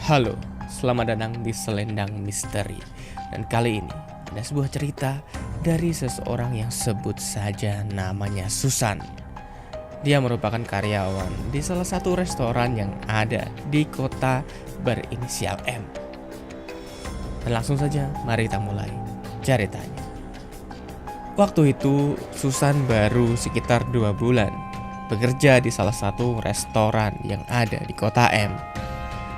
Halo, selamat datang di Selendang Misteri. Dan kali ini ada sebuah cerita dari seseorang yang sebut saja namanya Susan. Dia merupakan karyawan di salah satu restoran yang ada di kota berinisial M. Dan langsung saja mari kita mulai ceritanya. Waktu itu Susan baru sekitar 2 bulan bekerja di salah satu restoran yang ada di kota M.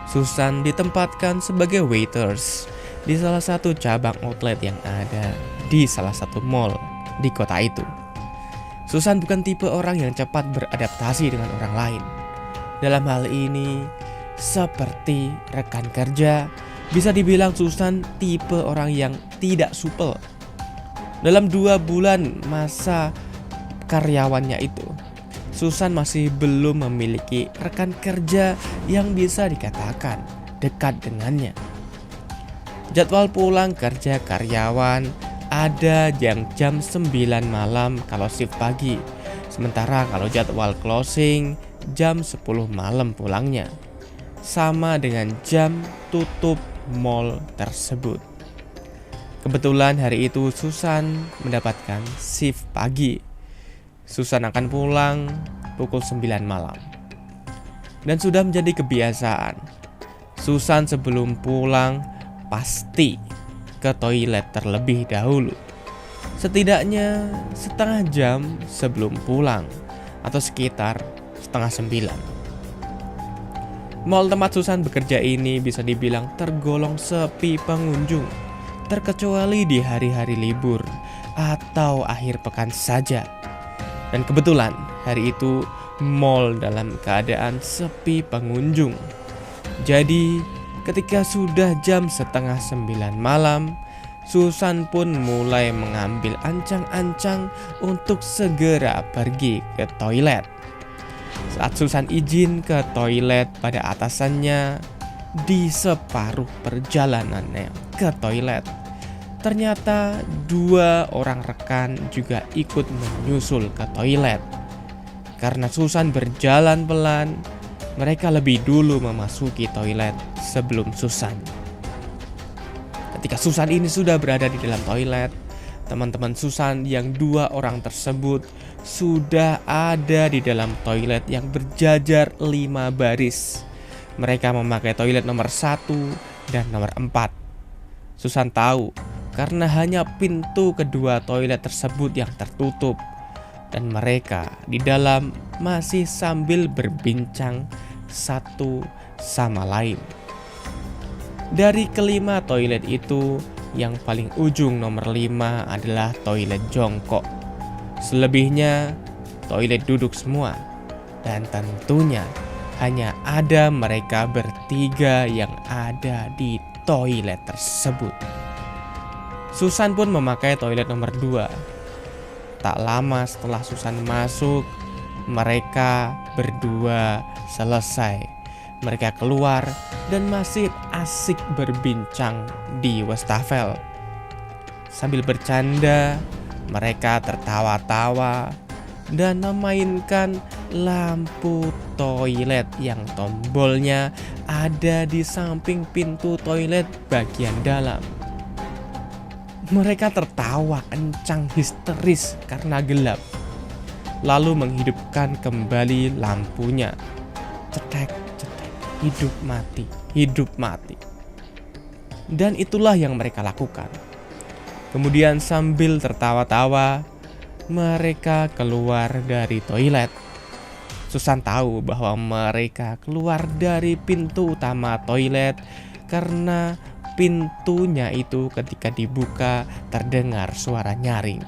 Susan ditempatkan sebagai waiters di salah satu cabang outlet yang ada di salah satu mall di kota itu. Susan bukan tipe orang yang cepat beradaptasi dengan orang lain. Dalam hal ini, seperti rekan kerja, bisa dibilang Susan tipe orang yang tidak supel. Dalam 2 bulan masa karyawannya itu, Susan masih belum memiliki rekan kerja yang bisa dikatakan dekat dengannya. Jadwal pulang kerja karyawan ada yang jam 9 malam kalau shift pagi. Sementara kalau jadwal closing jam 10 malam pulangnya. Sama dengan jam tutup mall tersebut. Kebetulan hari itu Susan mendapatkan shift pagi. Susan akan pulang pukul 9 malam. Dan sudah menjadi kebiasaan, Susan sebelum pulang pasti ke toilet terlebih dahulu. Setidaknya setengah jam sebelum pulang, atau sekitar setengah 9. Mall tempat Susan bekerja ini bisa dibilang tergolong sepi pengunjung, terkecuali di hari-hari libur atau akhir pekan saja. Dan kebetulan hari itu mall dalam keadaan sepi pengunjung. Jadi ketika sudah jam setengah 9 malam, Susan pun mulai mengambil ancang-ancang untuk segera pergi ke toilet. Saat Susan izin ke toilet pada atasannya, di separuh perjalanannya ke toilet, ternyata 2 orang rekan juga ikut menyusul ke toilet. Karena Susan berjalan pelan, mereka lebih dulu memasuki toilet sebelum Susan. Ketika Susan ini sudah berada di dalam toilet, teman-teman Susan yang 2 orang tersebut sudah ada di dalam toilet yang berjajar 5 baris. Mereka memakai toilet nomor 1 dan nomor 4. Susan tahu karena hanya pintu kedua toilet tersebut yang tertutup, dan mereka di dalam masih sambil berbincang satu sama lain. Dari kelima toilet itu, yang paling ujung nomor 5 adalah toilet jongkok. Selebihnya toilet duduk semua, dan tentunya hanya ada mereka bertiga yang ada di toilet tersebut. Susan pun memakai toilet nomor 2. Tak lama setelah Susan masuk, mereka berdua selesai. Mereka keluar dan masih asik berbincang di wastafel. Sambil bercanda, mereka tertawa-tawa dan memainkan lampu toilet yang tombolnya ada di samping pintu toilet bagian dalam. Mereka tertawa kencang histeris karena gelap, lalu menghidupkan kembali lampunya. Cetek, cetek, hidup mati, hidup mati. Dan itulah yang mereka lakukan. Kemudian sambil tertawa-tawa, mereka keluar dari toilet. Susan tahu bahwa mereka keluar dari pintu utama toilet karena pintunya itu ketika dibuka terdengar suara nyaring.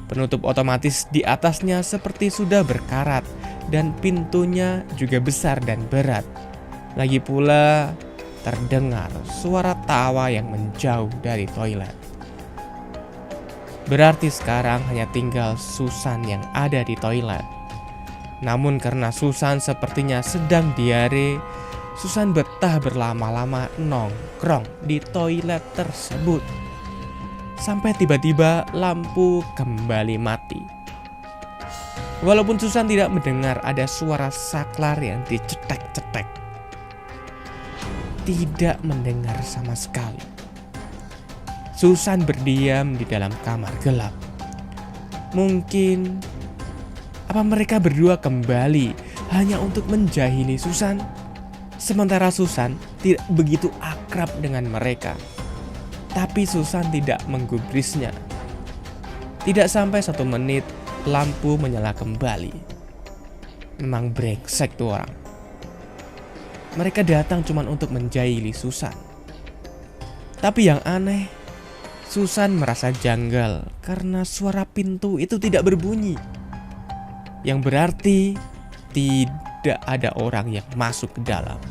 Penutup otomatis di atasnya seperti sudah berkarat dan pintunya juga besar dan berat. Lagi pula terdengar suara tawa yang menjauh dari toilet. Berarti sekarang hanya tinggal Susan yang ada di toilet. Namun karena Susan sepertinya sedang diare, Susan betah berlama-lama nongkrong di toilet tersebut. Sampai tiba-tiba lampu kembali mati. Walaupun Susan tidak mendengar ada suara saklar yang dicetek-cetek. tidak mendengar sama sekali. Susan berdiam di dalam kamar gelap. Mungkin apa mereka berdua kembali hanya untuk menjahili Susan? Sementara Susan tidak begitu akrab dengan mereka. Tapi Susan tidak menggubrisnya. Tidak sampai 1 menit, lampu menyala kembali. Memang brengsek tuh orang. Mereka datang cuma untuk menjahili Susan. Tapi yang aneh, Susan merasa janggal karena suara pintu itu tidak berbunyi. Yang berarti tidak ada orang yang masuk ke dalam.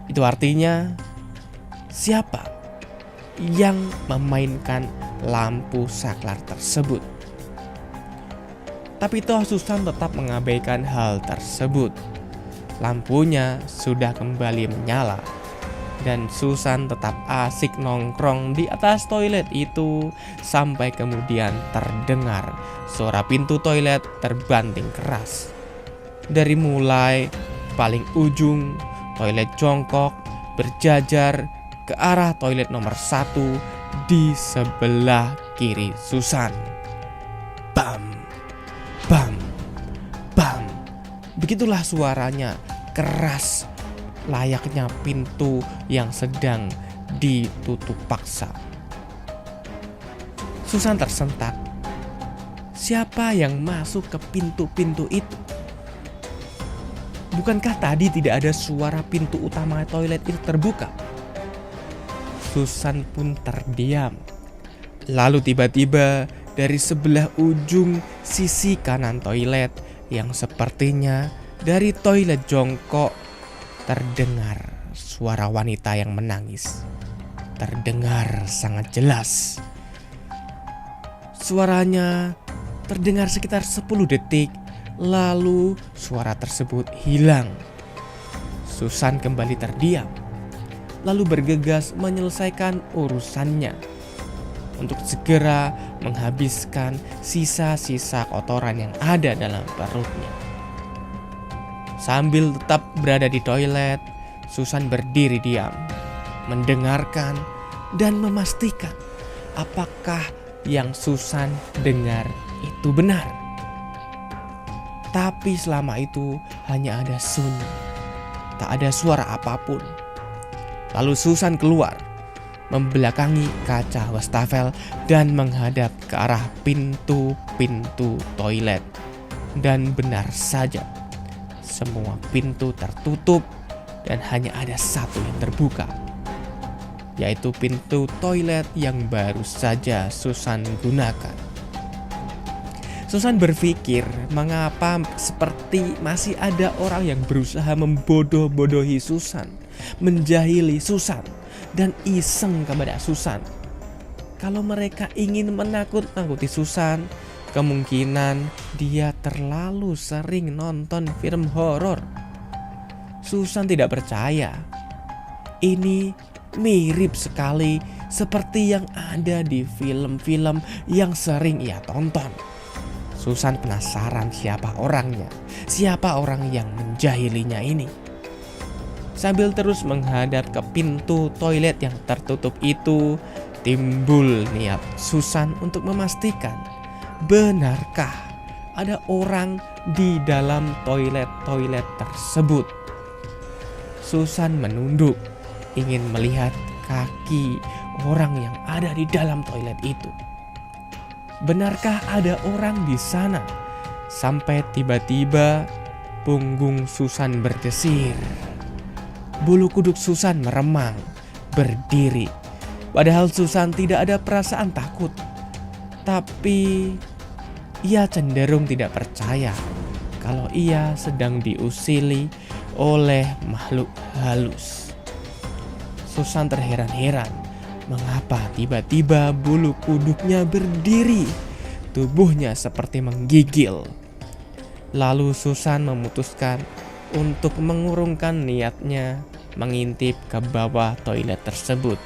Itu artinya siapa yang memainkan lampu saklar tersebut? Tapi toh Susan tetap mengabaikan hal tersebut. Lampunya sudah kembali menyala dan Susan tetap asik nongkrong di atas toilet itu sampai kemudian terdengar suara pintu toilet terbanting keras. Dari mulai paling ujung toilet jongkok berjajar ke arah toilet nomor 1 di sebelah kiri Susan. Bam, bam, bam. Begitulah suaranya, keras, layaknya pintu yang sedang ditutup paksa. Susan tersentak. Siapa yang masuk ke pintu-pintu itu? Bukankah tadi tidak ada suara pintu utama toilet itu terbuka? Susan pun terdiam. Lalu tiba-tiba dari sebelah ujung sisi kanan toilet yang sepertinya dari toilet jongkok terdengar suara wanita yang menangis. Terdengar sangat jelas. Suaranya terdengar sekitar 10 detik, lalu suara tersebut hilang. Susan kembali terdiam, lalu bergegas menyelesaikan urusannya untuk segera menghabiskan sisa-sisa kotoran yang ada dalam perutnya. Sambil tetap berada di toilet, Susan berdiri diam, mendengarkan dan memastikan apakah yang Susan dengar itu benar. Tapi selama itu hanya ada sunyi, tak ada suara apapun. Lalu Susan keluar, membelakangi kaca wastafel dan menghadap ke arah pintu-pintu toilet. Dan benar saja, semua pintu tertutup dan hanya ada satu yang terbuka, yaitu pintu toilet yang baru saja Susan gunakan. Susan berpikir mengapa seperti masih ada orang yang berusaha membodoh-bodohi Susan, menjahili Susan, dan iseng kepada Susan. Kalau mereka ingin menakut-nakuti Susan, kemungkinan dia terlalu sering nonton film horor. Susan tidak percaya. Ini mirip sekali seperti yang ada di film-film yang sering ia tonton. Susan penasaran siapa orangnya, siapa orang yang menjahilinya ini. Sambil terus menghadap ke pintu toilet yang tertutup itu, timbul niat Susan untuk memastikan, benarkah ada orang di dalam toilet-toilet tersebut. Susan menunduk, ingin melihat kaki orang yang ada di dalam toilet itu. Benarkah ada orang di sana? Sampai tiba-tiba punggung Susan berdesir. Bulu kuduk Susan meremang, berdiri. Padahal Susan tidak ada perasaan takut. Tapi ia cenderung tidak percaya kalau ia sedang diusili oleh makhluk halus. Susan terheran-heran. Mengapa tiba-tiba bulu kuduknya berdiri? Tubuhnya seperti menggigil. Lalu Susan memutuskan untuk mengurungkan niatnya mengintip ke bawah toilet tersebut.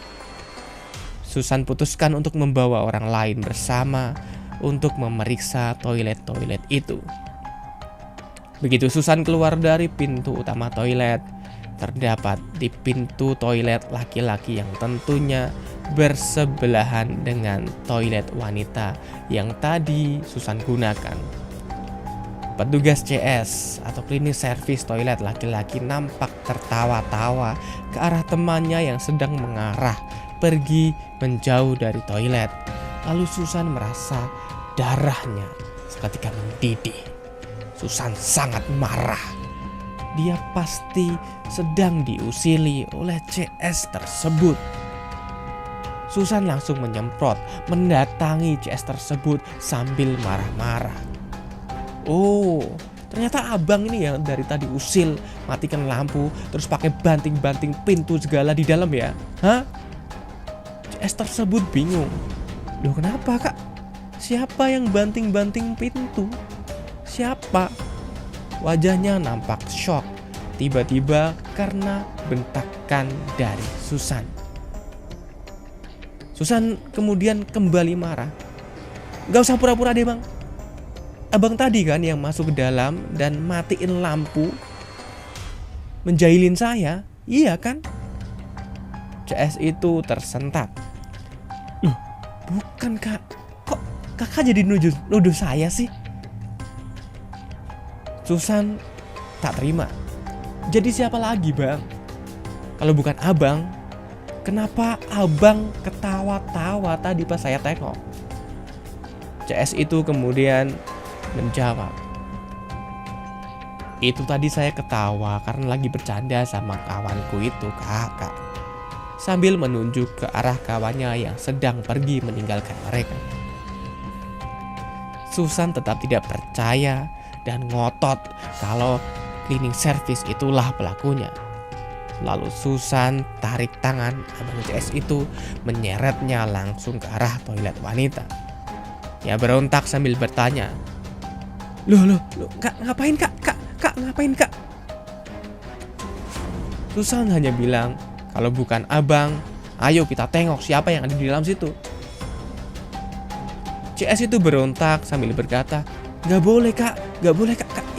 Susan putuskan untuk membawa orang lain bersama untuk memeriksa toilet-toilet itu. Begitu Susan keluar dari pintu utama toilet, terdapat di pintu toilet laki-laki yang tentunya bersebelahan dengan toilet wanita yang tadi Susan gunakan. Petugas CS atau klinik servis toilet laki-laki nampak tertawa-tawa ke arah temannya yang sedang mengarah pergi menjauh dari toilet. Lalu Susan merasa darahnya seketika mendidih. Susan sangat marah. Dia pasti sedang diusili oleh CS tersebut. Susan langsung menyemprot, mendatangi CS tersebut sambil marah-marah. Oh, ternyata abang ini yang dari tadi usil, matikan lampu, terus pakai banting-banting pintu segala di dalam ya? Hah? CS tersebut bingung. Loh kenapa kak? Siapa yang banting-banting pintu? Siapa? Wajahnya nampak shock. Tiba-tiba karena bentakan dari Susan. Susan kemudian kembali marah. Gak usah pura-pura deh bang. Abang tadi kan yang masuk ke dalam dan matiin lampu, menjahilin saya, iya kan? CS itu tersentak. Loh, bukan kak, kok kakak jadi nuduh saya sih? Susan tak terima. Jadi siapa lagi bang? Kalau bukan abang, kenapa abang ketawa-tawa tadi pas saya tengok? CS itu kemudian menjawab, itu tadi saya ketawa karena lagi bercanda sama kawanku itu kakak, sambil menunjuk ke arah kawannya yang sedang pergi meninggalkan mereka. Susan tetap tidak percaya dan ngotot kalau cleaning service itulah pelakunya. Lalu Susan tarik tangan abang CS itu, menyeretnya langsung ke arah toilet wanita. Ia berontak sambil bertanya, Loh, kak ngapain kak ngapain kak? Susan hanya bilang, kalau bukan abang, ayo kita tengok siapa yang ada di dalam situ. CS itu berontak sambil berkata, gak boleh kak,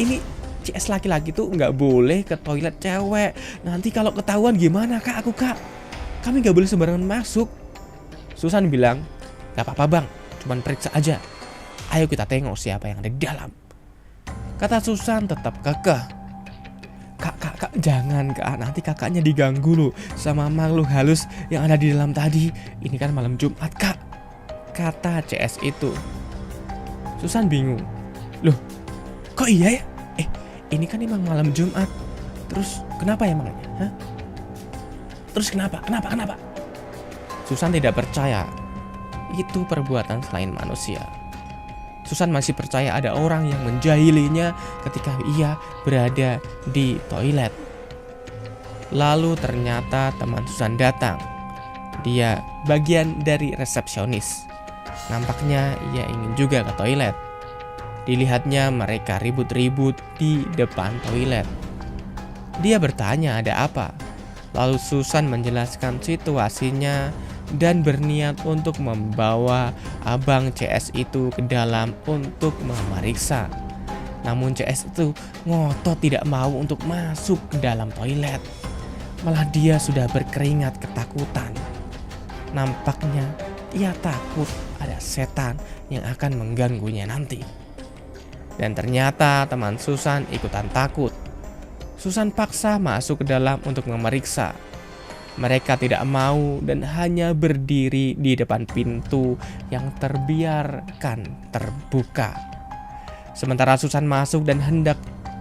ini CS laki-laki tuh gak boleh ke toilet cewek. Nanti kalau ketahuan gimana kak aku kak? Kami gak boleh sembarangan masuk. Susan bilang, gak apa-apa bang, cuman periksa aja. Ayo kita tengok siapa yang ada di dalam. Kata Susan tetap kekeh. Kak, jangan kak, nanti kakaknya diganggu loh sama makhluk halus yang ada di dalam tadi. Ini kan malam Jumat kak, kata CS itu. Susan bingung. Loh, kok iya ya? Ini kan emang malam Jumat. Terus kenapa ya makanya? Hah? Terus kenapa? Susan tidak percaya. Itu perbuatan selain manusia. Susan masih percaya ada orang yang menjahilinya ketika ia berada di toilet. Lalu ternyata teman Susan datang. Dia bagian dari resepsionis. Nampaknya ia ingin juga ke toilet. Dilihatnya mereka ribut-ribut di depan toilet. Dia bertanya ada apa. Lalu Susan menjelaskan situasinya dan berniat untuk membawa abang CS itu ke dalam untuk memeriksa. Namun CS itu ngotot tidak mau untuk masuk ke dalam toilet. Malah dia sudah berkeringat ketakutan. Nampaknya ia takut ada setan yang akan mengganggunya nanti. Dan ternyata teman Susan ikutan takut. Susan paksa masuk ke dalam untuk memeriksa. Mereka tidak mau dan hanya berdiri di depan pintu yang terbiarkan terbuka. Sementara Susan masuk dan hendak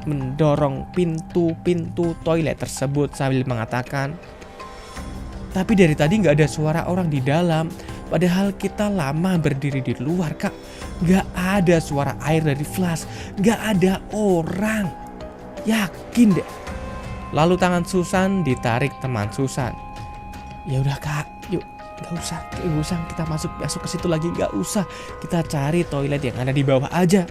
mendorong pintu-pintu toilet tersebut sambil mengatakan, tapi dari tadi gak ada suara orang di dalam, padahal kita lama berdiri di luar kak. Gak ada suara air dari flash, gak ada orang. Yakin deh. Lalu tangan Susan ditarik teman Susan. Ya udah kak, yuk, gak usah kita masuk ke situ lagi, gak usah. Kita cari toilet yang ada di bawah aja.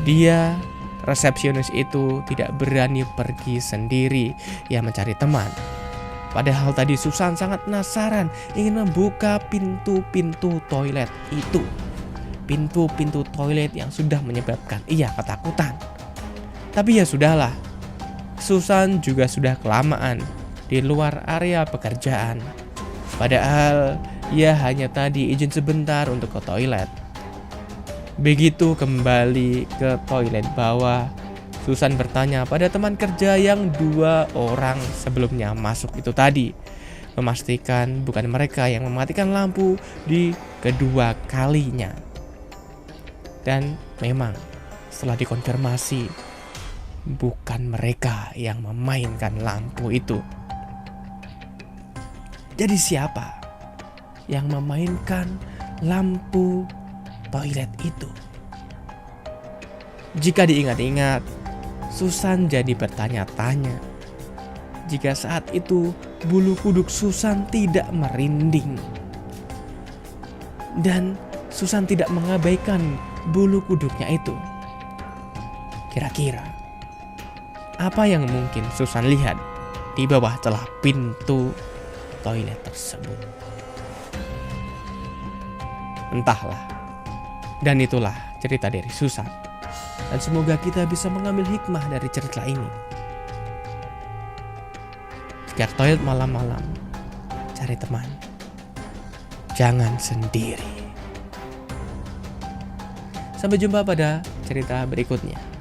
Dia, resepsionis itu, tidak berani pergi sendiri. Ia mencari teman. Padahal tadi Susan sangat penasaran, ingin membuka pintu-pintu toilet itu. Pintu-pintu toilet yang sudah menyebabkan ia ketakutan. Tapi ya sudahlah. Susan juga sudah kelamaan di luar area pekerjaan. Padahal ia hanya tadi izin sebentar untuk ke toilet. Begitu kembali ke toilet bawah, Susan bertanya pada teman kerja yang 2 orang sebelumnya masuk itu tadi, memastikan bukan mereka yang mematikan lampu di kedua kalinya. Dan memang setelah dikonfirmasi, bukan mereka yang memainkan lampu itu. Jadi siapa yang memainkan lampu toilet itu? Jika diingat-ingat, Susan jadi bertanya-tanya. Jika saat itu bulu kuduk Susan tidak merinding. Dan Susan tidak mengabaikan bulu kuduknya itu. Kira-kira apa yang mungkin Susan lihat di bawah celah pintu toilet tersebut? Entahlah. Dan itulah cerita dari Susan. Dan semoga kita bisa mengambil hikmah dari cerita ini. Jika ke toilet malam-malam, cari teman. Jangan sendiri. Sampai jumpa pada cerita berikutnya.